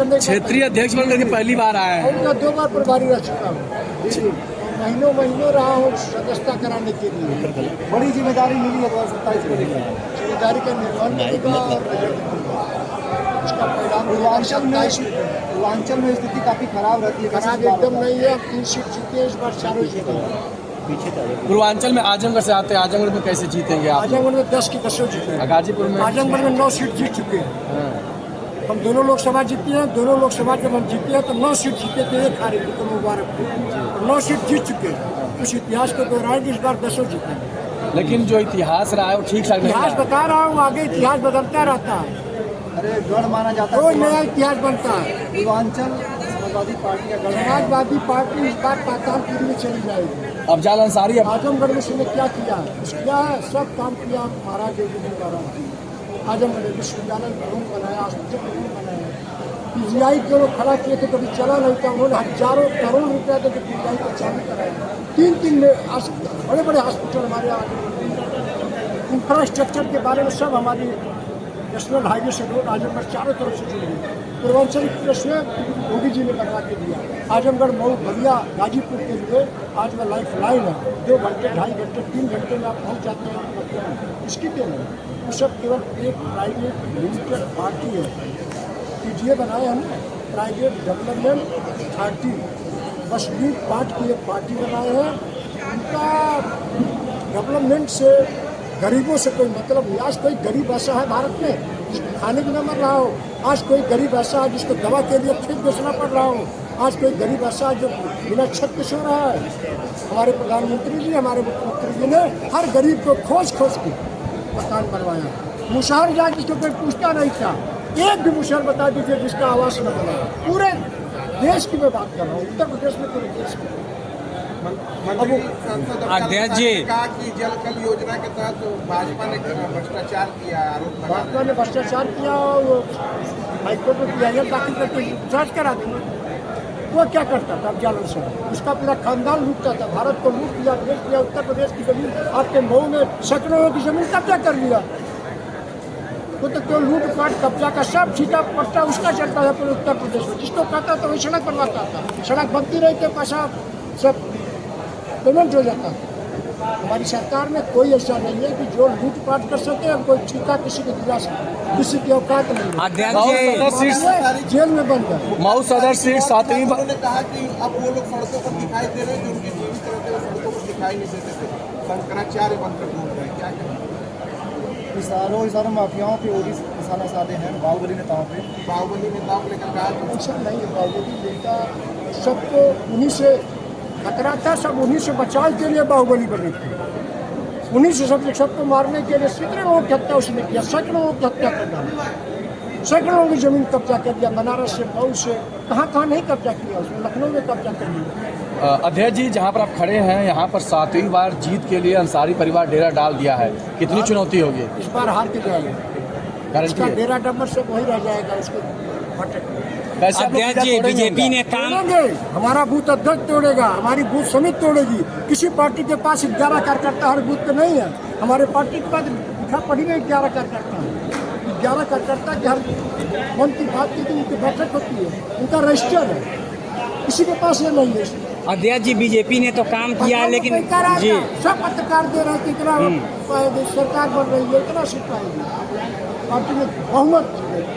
करने क्षेत्रीय अध्यक्ष बनकर के पहली बार आए हैं। उनका 2 बार प्रभारी रह चुका हूँ, महीनों महीनों रहा हूँ सदस्यता कराने के लिए। बड़ी जिम्मेदारी मिली है 2027 को लेकर। जिम्मेदारी का निर्वहन करेगा और उसका परिणाम पूर्वांचल में स्थिति काफी खराब रहती है। खराब एकदम नहीं है। 3 सीट जीते हैं इस बार, चारों जीते हैं। पूर्वांचल में आजमगढ़ से आते हैं, आजमगढ़ में कैसे जीतेंगे आप? आजमगढ़ में 10 की 10 जीते हैं। गाजीपुर में? आजमगढ़ में 9 सीट जीत चुके हैं। हम दोनों लोकसभा जीते हैं, दोनों लोकसभा जब हम जीते हैं तो 9 सीट जीते थे, एक हारे थे, तो मुबारक हो। 9 सीट जीत चुके हैं। उस इतिहास को दोहराएंगे, इस बार 10 जीते हैं। लेकिन जो इतिहास रहा है वो ठीक ठाक नहीं इतिहास रहा। बता रहा हूँ, आगे इतिहास बदलता रहता है। अरे गढ़ माना जाता है, कोई नया इतिहास बनता है। पूर्वांचल समाजवादी पार्टी का गढ़। समाजवादी पार्टी इस बार पातालपुरी में चली जाएगी। अफजाल अंसारी आजमगढ़ में उसने क्या किया? किया है, सब काम किया महाराज योगी जी द्वारा। आजमगढ़ विश्वविद्यालय भवन बनाया, हॉस्पिटल भवन बनाया, पीजीआई जो लोग खड़ा किए थे कभी चला नहीं था, उन्होंने हजारों करोड़ रुपया देकर पीजीआई को चालू कराया। 3 बड़े बड़े हॉस्पिटल हमारे यहाँ। इंफ्रास्ट्रक्चर के बारे में सब हमारी नेशनल हाईवे से रोड आजमगढ़ चारों तरफ से जुड़ी है। पूर्वांचल एक्सप्रेस में योगी जी ने बनवा के दिया। आजमगढ़ मऊ बलिया गाजीपुर के लिए आज वह लाइफ लाइन है। 2 घंटे 2.5 घंटे 3 घंटे में आप पहुँच जाते हैं। मतलब इसकी क्या नहीं, वो सब केवल एक प्राइवेट लिमिटेड पार्टी है। पीजीए बनाए हम, प्राइवेट डेवलपमेंट अथॉरिटी, बस लूट पाट की एक पार्टी बनाए हैं। उनका डेवलपमेंट से, गरीबों से कोई मतलब नहीं। आज कोई गरीब ऐसा है भारत में जिसको खाने बिना मर रहा हो। आज कोई गरीब ऐसा है जिसको दवा के लिए खेत बेचना पड़ रहा हो। आज कोई गरीब ऐसा है जो बिना छत के सो रहा है। हमारे प्रधानमंत्री जी, हमारे मुख्यमंत्री जी ने हर गरीब को खोज खोज के मकान बनवाया। मुशहर जाए जिसको कोई पूछता नहीं था, एक भी मुशहर बता दीजिए जिसका आवास न बना। पूरे देश की मैं बात कर रहा हूँ, उत्तर प्रदेश में पूरे देश में। अध्यक्ष जी कहा कि जल कल योजना के तहत भाजपा ने भ्रष्टाचार किया, आरोप लगा। भाजपा ने भ्रष्टाचार किया, वो हाईकोर्ट में पीआईएल दाखिल करके जांच करा दी। वो क्या करता था अफजाल अंसारी? उसका पूरा खानदान लूटता था, भारत को लूट लिया, बेच दिया। उत्तर प्रदेश की जमीन, आपके मऊ में सैकड़ों की जमीन कब्जा कर लिया। वो तो क्यों लूट पाट कब्जा का सब छीटा पट्टा उसका चलता है पूरे उत्तर प्रदेश में। जिसको कहता था वही सड़क बनवाता था, सड़क बनती रही तो पैसा सब पेमेंट हो जाता है। हमारी सरकार में कोई ऐसा नहीं है कि जो लूटपाट कर सके और कोई ठेका किसी को दिला सके, किसी की औकात नहीं है। जेल में बंद है। मऊ सदर सीट 7वीं बार। उन्होंने कहा कि अब वो लोग सड़कों पर दिखाई दे रहे हैं जो उनके जीवित रहते हुए सड़कों पर दिखाई नहीं देते थे। शंकराचार्य बनकर घूम रहे हैं, क्या करें? इशारों माफियाओं पे ओडी निशाना साधे हैं बाहुबली नेताओं पे। बाहुबली नेताओं को लेकर कहा ऐसा नहीं है। बाहुबली नेता सबको उन्हीं से खतरा था, सब उन्हीं से बचाव के लिए बाहुबली बने थे। उन्हीं से सबको मारने के लिए सैकड़ों लोगों की हत्या उसने किया, सैकड़ों लोगों की हत्या कर डाली, सैकड़ों की जमीन कब्जा कर दिया। बनारस से, मऊ से, कहाँ नहीं कब्जा किया उसने, लखनऊ में कब्जा कर लिया। अध्यक्ष जी, जहाँ पर आप खड़े हैं यहाँ पर 7वीं बार जीत के लिए अंसारी परिवार डेरा डाल दिया है, कितनी चुनौती होगी? इस बार हार के जाएगा, इसका डेरा डब्बर से वही रह जाएगा। उसको अध्यक्ष जी, बीजेपी ने तोड़ेंगे, हमारा बूथ अध्यक्ष तोड़ेगा, हमारी बूथ समिति तोड़ेगी। किसी पार्टी के पास 11 कार्यकर्ता हर बूथ पे नहीं है। हमारे पार्टी के पास लिखा पढ़ी में 11 कार्यकर्ता है। 11 कार्यकर्ता की हर मन की बात की उनकी बैठक होती है, उनका रजिस्टर है, किसी के पास ये नहीं है। अध्यक्ष जी, बीजेपी ने तो काम किया लेकिन जी सब पत्रकार दे रहे थे इतना सरकार बन रही है, इतना सीट आएगी। पार्टी में बहुमत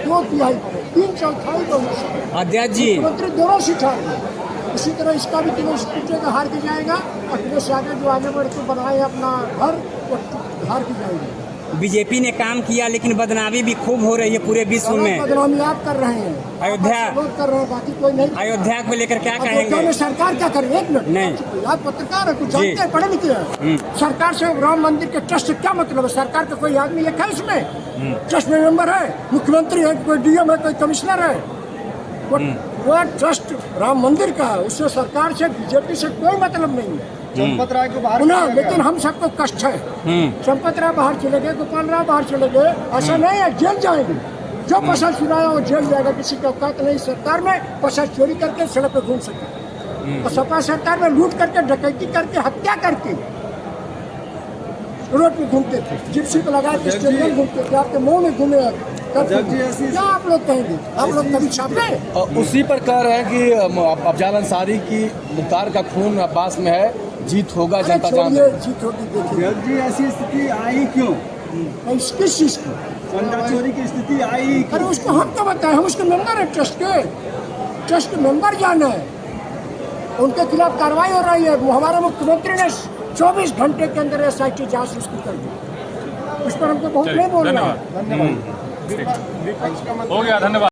2/3 3/4 बहुमत। अध्यक्ष जी, मुख्यमंत्री दोनों सीट हार गए। इसी तरह इसका भी तीनों सीट का हार के जाएगा और फिर से आगे जो आगे बढ़ के बनाए अपना घर वो हार के जाएगी। बीजेपी ने काम किया लेकिन बदनामी भी खूब हो रही है पूरे विश्व में। बदनामी आप कर रहे हैं, अयोध्या कर रहे हैं, बाकी कोई नहीं। अयोध्या को लेकर क्या कहेंगे? सरकार क्या करे? एक मिनट नहीं, आप पत्रकार है, कुछ जानते हैं, पढ़े लिखे हैं। सरकार से राम मंदिर के ट्रस्ट से क्या मतलब है? सरकार का कोई आदमी लिखा है इसमें? ट्रस्ट में मेंबर है, मुख्यमंत्री है, कोई डीएम है, कोई कमिश्नर है। वो ट्रस्ट राम मंदिर का है, उससे सरकार से बीजेपी से कोई मतलब नहीं है। चंपत राय को बाहर ना, लेकिन हम सबको कष्ट है। चंपत राय बाहर चले गए, गोपाल राय बाहर चले गए, ऐसा नहीं है, जेल जाएंगे। जो पैसा चुराया वो जेल जाएगा, किसी का औकात नहीं सरकार में पैसा चोरी करके सड़क पे घूम सके। और सपा सरकार में लूट करके, डकैती करके, हत्या करके रोड पे घूमते थे, जिप्सी को लगा के स्टेडियम घूमते थे, आपके मुंह में घूमे क्या आप लोग कहेंगे? आप लोग कभी छापे? उसी पर कह रहे हैं कि अफजाल अंसारी की मुख्तार का खून अब्बास में है, जीत होगा अरे जनता जान छोड़िए, जीत होगी देखिए। जी ऐसी स्थिति आई क्यों? किस चीज की? चंदा चोरी की स्थिति आई अरे उसको हम तो बताएं, हम उसके मेंबर हैं ट्रस्ट के मेंबर जाना है। उनके खिलाफ कार्रवाई हो रही है। वो हमारे मुख्यमंत्री ने 24 घंटे के अंदर SIT जांच उसकी कर दी। उस पर हमको बहुत नहीं बोलना है। धन्यवाद। विपक्ष का हो गया, धन्यवाद।